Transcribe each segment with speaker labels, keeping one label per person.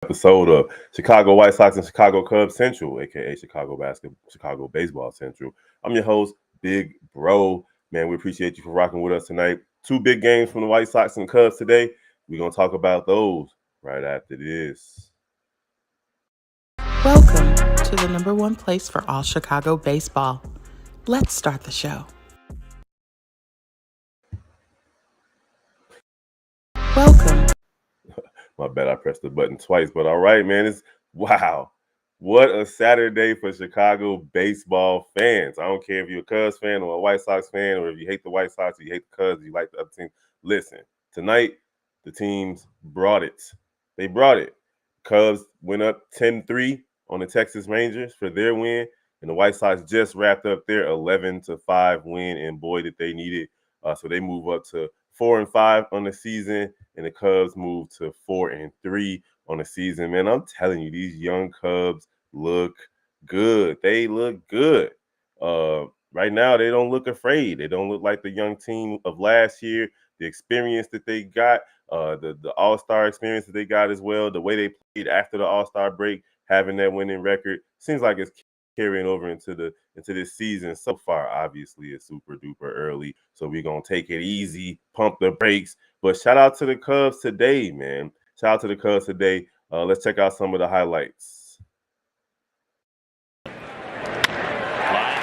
Speaker 1: Episode of Chicago White Sox and Chicago Cubs Central, aka Chicago Baseball Central. I'm your host, Big Bro. Man, we appreciate you for rocking with us tonight. Two big games from the White Sox and Cubs today. We're gonna talk about those right after this.
Speaker 2: Welcome to the number one place for all Chicago baseball. Let's start the show. Welcome.
Speaker 1: My bad, I pressed the button twice, but all right, man. Wow. What a Saturday for Chicago baseball fans. I don't care if you're a Cubs fan or a White Sox fan, or if you hate the White Sox, or you hate the Cubs, you like the other team. Listen, tonight, the teams brought it. They brought it. Cubs went up 10-3 on the Texas Rangers for their win, and the White Sox just wrapped up their 11-5 win, and boy, did they need it. So they move up to 4-5 on the season, and the Cubs move to 4-3 on the season. Man, I'm telling you, these young Cubs look good. They look good. Right now, they don't look afraid. They don't look like the young team of last year. The experience that they got, the All-Star experience that they got as well, the way they played after the All-Star break, having that winning record, seems like it's carrying over into this season. So far, obviously, it's super duper early, so we're gonna take it easy, pump the brakes. But shout out to the Cubs today, man. Shout out to the Cubs today. Let's check out some of the highlights.
Speaker 3: Line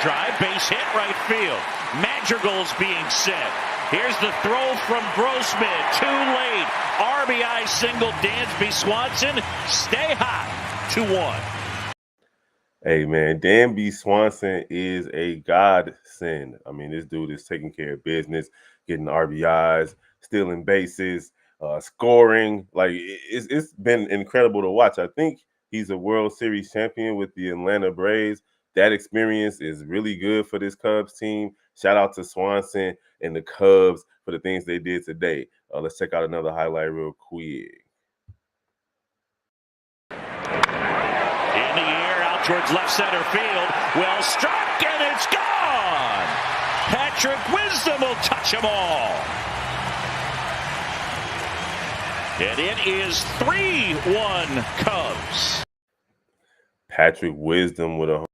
Speaker 3: drive, base hit, right field. Madrigal's being set. Here's the throw from Grossman. Too late. RBI single, Dansby Swanson. Stay hot. 2-1.
Speaker 1: Hey, man, Dansby Swanson is a godsend. I mean, this dude is taking care of business, getting RBIs, stealing bases, scoring. Like, it's been incredible to watch. I think he's a World Series champion with the Atlanta Braves. That experience is really good for this Cubs team. Shout out to Swanson and the Cubs for the things they did today. Let's check out another highlight real quick.
Speaker 3: In the air, out towards left center field. Well struck, and it's gone. Patrick Wisdom will touch them all. And it is 3-1 Cubs.
Speaker 1: Patrick Wisdom with a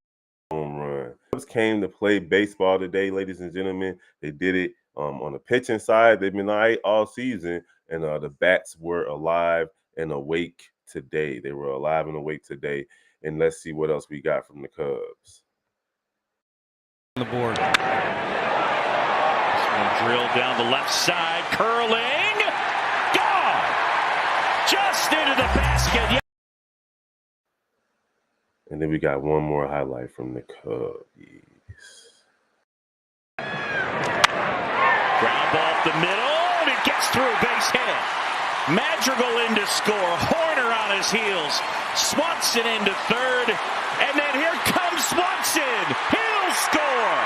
Speaker 1: home run. Cubs came to play baseball today, ladies and gentlemen. They did it on the pitching side. They've been all right all season, and the bats were alive and awake today. They were alive and awake today. And let's see what else we got from the Cubs.
Speaker 3: On the board. This one drilled down the left side, curling, gone. Just into the basket.
Speaker 1: And then we got one more highlight from the Cubs.
Speaker 3: Ground ball up the middle, and it gets through, base hit. Madrigal in to score. Horner on his heels. Swanson into third. And then here comes Swanson. He'll score.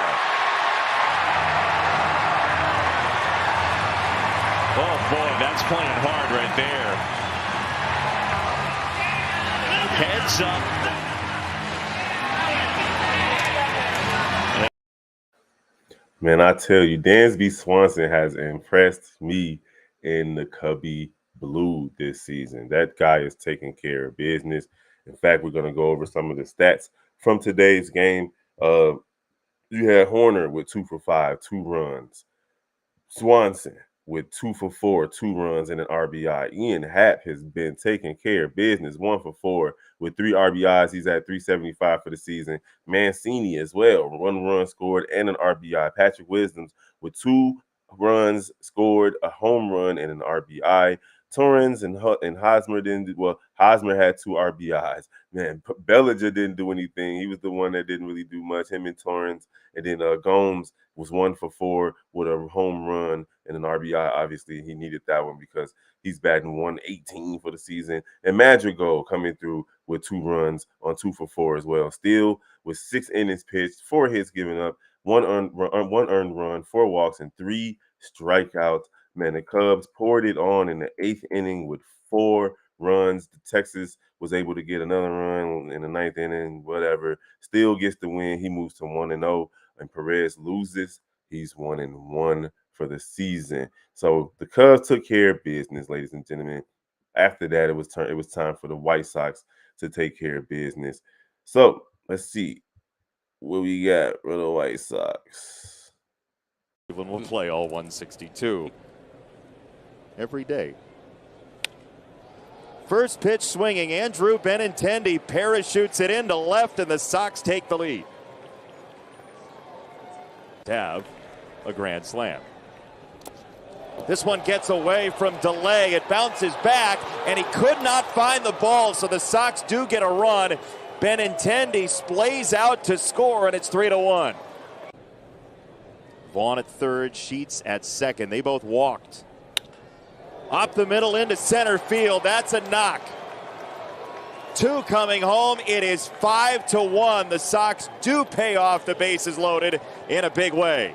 Speaker 3: Oh, boy, that's playing hard right there. Heads up.
Speaker 1: Man, I tell you, Dansby Swanson has impressed me in the Cubby Blue this season. That guy is taking care of business. In fact, we're going to go over some of the stats from today's game. You had Horner with 2 for 5, 2 runs. Swanson with 2 for 4, 2 runs and an RBI. Ian Happ has been taking care of business, 1 for 4 with 3 RBIs. He's at 375 for the season. Mancini as well, 1 run scored and an RBI. Patrick Wisdoms with 2 runs scored, a home run and an RBI. Torrens and Hosmer didn't. Well, Hosmer had 2 RBIs. Man, Bellinger didn't do anything. He was the one that didn't really do much. Him and Torrens, and then Gomes was 1 for 4 with a home run and an RBI. Obviously, he needed that one because he's batting 118 for the season. And Madrigal coming through with 2 runs on 2 for 4 as well. Still with 6 innings pitched, 4 hits given up, one earned run, 4 walks, and 3 strikeouts. Man, the Cubs poured it on in the 8th inning with 4 runs. Texas was able to get another run in the 9th inning, whatever. Still gets the win. He moves to 1-0, and Perez loses. He's 1-1 for the season. So the Cubs took care of business, ladies and gentlemen. after that, it was time for the White Sox to take care of business. So let's see what we got for the White Sox.
Speaker 4: Cleveland will play all 162 every day. First pitch swinging, Andrew Benintendi parachutes it into left, and the Sox take the lead. Have a grand slam. This one gets away from delay. It bounces back, and he could not find the ball, so the Sox do get a run. Benintendi splays out to score, and it's 3-1. Vaughn at third, Sheets at second. They both walked. Up the middle into center field. That's a knock. Two coming home. It is 5-1. The Sox do pay off the bases loaded in a big way.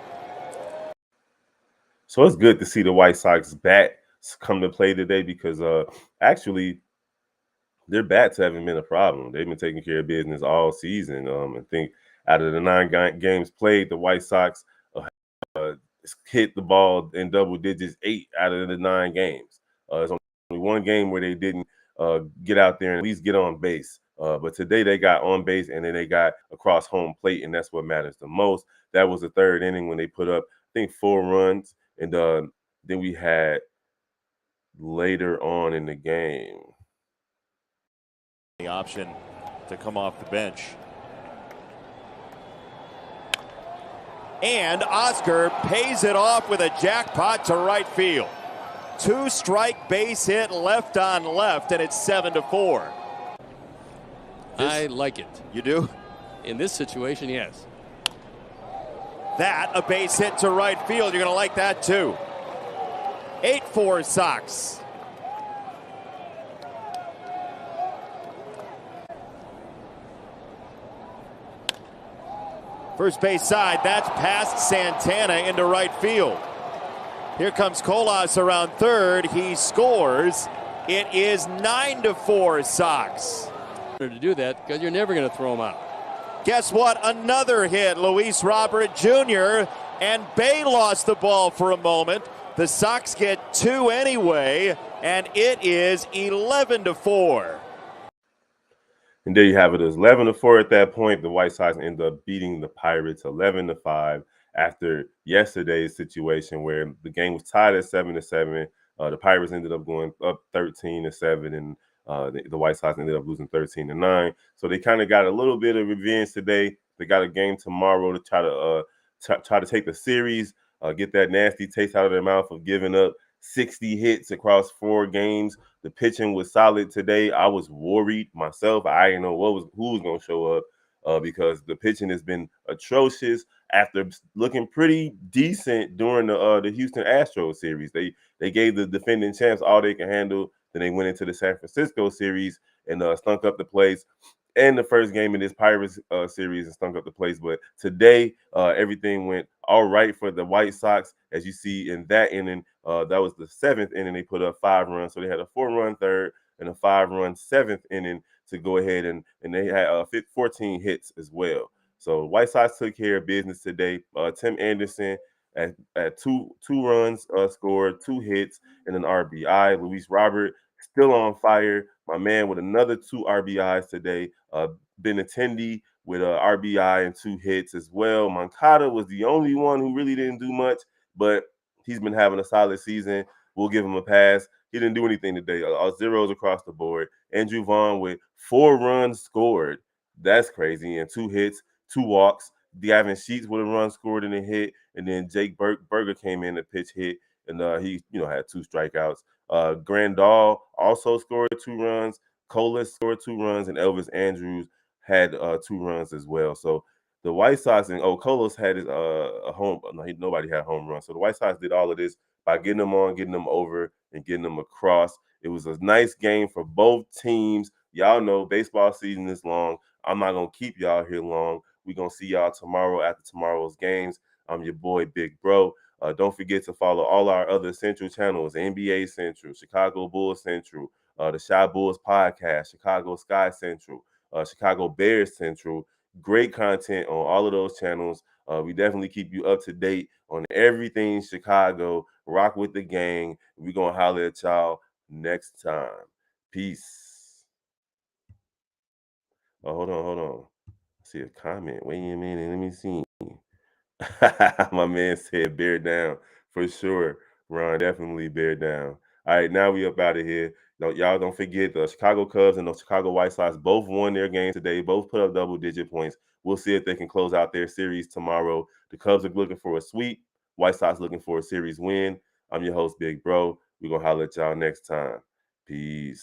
Speaker 1: So it's good to see the White Sox bats come to play today because actually their bats haven't been a problem. They've been taking care of business all season. I think out of the 9 games played, the White Sox hit the ball in double digits 8 out of the 9 games. There's only one game where they didn't get out there and at least get on base. But today they got on base and then they got across home plate, and that's what matters the most. That was the 3rd inning when they put up, I think, 4 runs. And then we had later on in the game
Speaker 4: the option to come off the bench. And Oscar pays it off with a jackpot to right field. 2-strike base hit left on left, and it's 7-4.
Speaker 5: I like it.
Speaker 4: You do?
Speaker 5: In this situation, yes.
Speaker 4: That, a base hit to right field. You're going to like that, too. 8-4 Sox. First base side, that's past Santana into right field. Here comes Colas around third. He scores. It is 9-4 Sox.
Speaker 5: To do that because you're never going to throw them out.
Speaker 4: Guess what? Another hit. Luis Robert Jr. and Bay lost the ball for a moment. The Sox get 2 anyway, and it is 11-4.
Speaker 1: And there you have it. It was 11-4 at that point. The White Sox ended up beating the Pirates 11-5 after yesterday's situation where the game was tied at 7-7. The Pirates ended up going up 13-7, and the White Sox ended up losing 13-9. So they kind of got a little bit of revenge today. They got a game tomorrow to try to take the series, get that nasty taste out of their mouth of giving up 60 hits across 4 games. The pitching was solid today. I was worried myself. I didn't know who was going to show up because the pitching has been atrocious after looking pretty decent during the Houston Astros series. They gave the defending champs all they can handle. Then they went into the San Francisco series and stunk up the place. And the first game in this Pirates series and stunk up the place. But today, everything went all right for the White Sox. As you see in that inning, that was the 7th inning. They put up 5 runs. So they had a 4-run 3rd and a 5-run 7th inning to go ahead. And they had 14 hits as well. So White Sox took care of business today. Tim Anderson at two runs scored, 2 hits, and an RBI. Luis Robert still on fire. My man with another 2 RBIs today. Benintendi with a RBI and 2 hits as well. Moncada was the only one who really didn't do much, but he's been having a solid season. We'll give him a pass. He didn't do anything today. All zeros across the board. Andrew Vaughn with 4 runs scored. That's crazy. And 2 hits, 2 walks. Gavin Sheets with a run scored and a hit. And then Jake Berger came in to pitch hit. And he had 2 strikeouts. Grandal also scored 2 runs. Colas scored 2 runs, and Elvis Andrews had 2 runs as well. So the White Sox and Colas had his a home. No, nobody had home run. So the White Sox did all of this by getting them on, getting them over, and getting them across. It was a nice game for both teams. Y'all know baseball season is long. I'm not gonna keep y'all here long. We're gonna see y'all tomorrow after tomorrow's games. I'm your boy Big Bro. Don't forget to follow all our other Central channels: NBA Central, Chicago Bulls Central, the Shy Bulls Podcast, Chicago Sky Central, Chicago Bears Central. Great content on all of those channels. We definitely keep you up to date on everything Chicago. Rock with the gang. We're going to holler at y'all next time. Peace. Oh, hold on. I see a comment. Wait a minute. Let me see. My man said bear down for sure. Ron, definitely bear down. All right, now we up out of here. Y'all don't forget the Chicago Cubs and the Chicago White Sox both won their game today. Both put up double-digit points. We'll see if they can close out their series tomorrow. The Cubs are looking for a sweep. White Sox looking for a series win. I'm your host, Big Bro. We're going to holler at y'all next time. Peace.